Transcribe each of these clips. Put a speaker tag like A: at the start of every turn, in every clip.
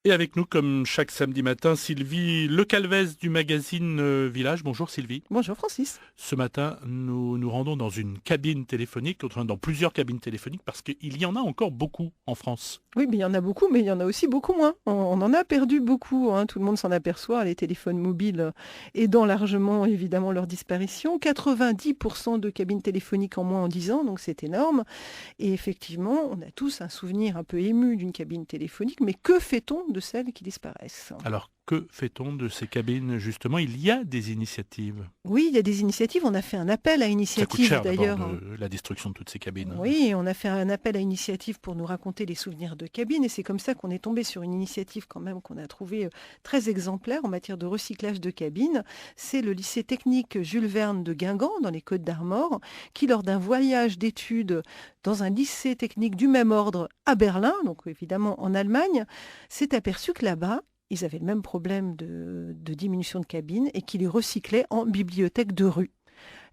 A: Et avec nous, comme chaque samedi matin, Sylvie Lecalvez du magazine Village. Bonjour Sylvie.
B: Bonjour Francis.
A: Ce matin, nous nous rendons dans une cabine téléphonique, enfin dans plusieurs cabines téléphoniques, parce qu'il y en a encore beaucoup en France.
B: Oui, mais il y en a beaucoup, mais il y en a aussi beaucoup moins. On en a perdu beaucoup, hein. Tout le monde s'en aperçoit, les téléphones mobiles aidant largement évidemment leur disparition. 90% de cabines téléphoniques en moins en 10 ans, donc c'est énorme. Et effectivement, on a tous un souvenir un peu ému d'une cabine téléphonique, mais que fait-on de celles qui disparaissent ?
A: Alors, que fait-on de ces cabines, justement? Il y a des initiatives.
B: Oui, il y a des initiatives. On a fait un appel à
A: Ça coûte
B: initiatives
A: cher d'abord,
B: d'ailleurs.
A: la destruction de toutes ces cabines.
B: Oui, on a fait un appel à initiative pour nous raconter les souvenirs de cabines et c'est comme ça qu'on est tombé sur une initiative quand même qu'on a trouvée très exemplaire en matière de recyclage de cabines. C'est le lycée technique Jules Verne de Guingamp dans les Côtes-d'Armor qui, lors d'un voyage d'études dans un lycée technique du même ordre à Berlin, donc évidemment en Allemagne, s'est aperçu que là-bas, ils avaient le même problème de diminution de cabines et qu'ils les recyclaient en bibliothèque de rue.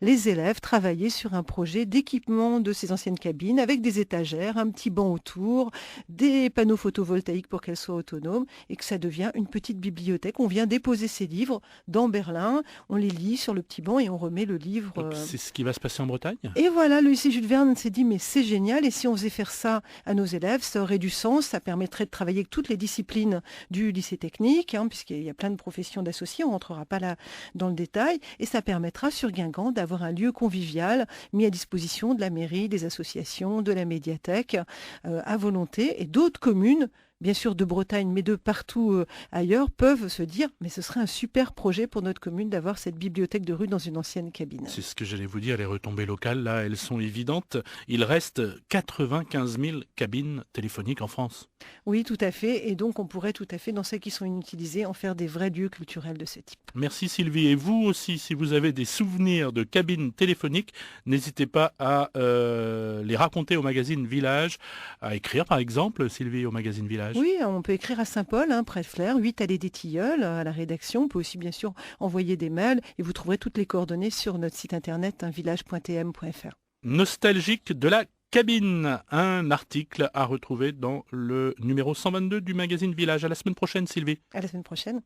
B: Les élèves travaillaient sur un projet d'équipement de ces anciennes cabines avec des étagères, un petit banc autour, des panneaux photovoltaïques pour qu'elles soient autonomes et que ça devient une petite bibliothèque. On vient déposer ces livres dans Berlin, on les lit sur le petit banc et on remet le livre.
A: Donc c'est ce qui va se passer en Bretagne?
B: Et voilà, le lycée Jules Verne s'est dit mais c'est génial et si on faisait faire ça à nos élèves, ça aurait du sens, ça permettrait de travailler avec toutes les disciplines du lycée technique, hein, puisqu'il y a plein de professions d'associés, on ne rentrera pas là dans le détail, et ça permettra sur Guingamp d'avoir un lieu convivial mis à disposition de la mairie, des associations, de la médiathèque, à volonté, et d'autres communes, bien sûr de Bretagne, mais de partout ailleurs, peuvent se dire mais ce serait un super projet pour notre commune d'avoir cette bibliothèque de rue dans une ancienne cabine.
A: C'est ce que j'allais vous dire, les retombées locales, là, elles sont évidentes. Il reste 95 000 cabines téléphoniques en France.
B: Oui, tout à fait, et donc on pourrait tout à fait, dans celles qui sont inutilisées, en faire des vrais lieux culturels de ce type.
A: Merci Sylvie. Et vous aussi, si vous avez des souvenirs de cabines téléphoniques, n'hésitez pas à les raconter au magazine Village, à écrire par exemple, Sylvie, au magazine Village.
B: Oui, on peut écrire à Saint-Paul, hein, près de Flers, 8 allée des Tilleuls, à la rédaction. On peut aussi, bien sûr, envoyer des mails et vous trouverez toutes les coordonnées sur notre site internet, village.tm.fr.
A: Nostalgique de la cabine, un article à retrouver dans le numéro 122 du magazine Village. À la semaine prochaine, Sylvie.
B: À la semaine prochaine.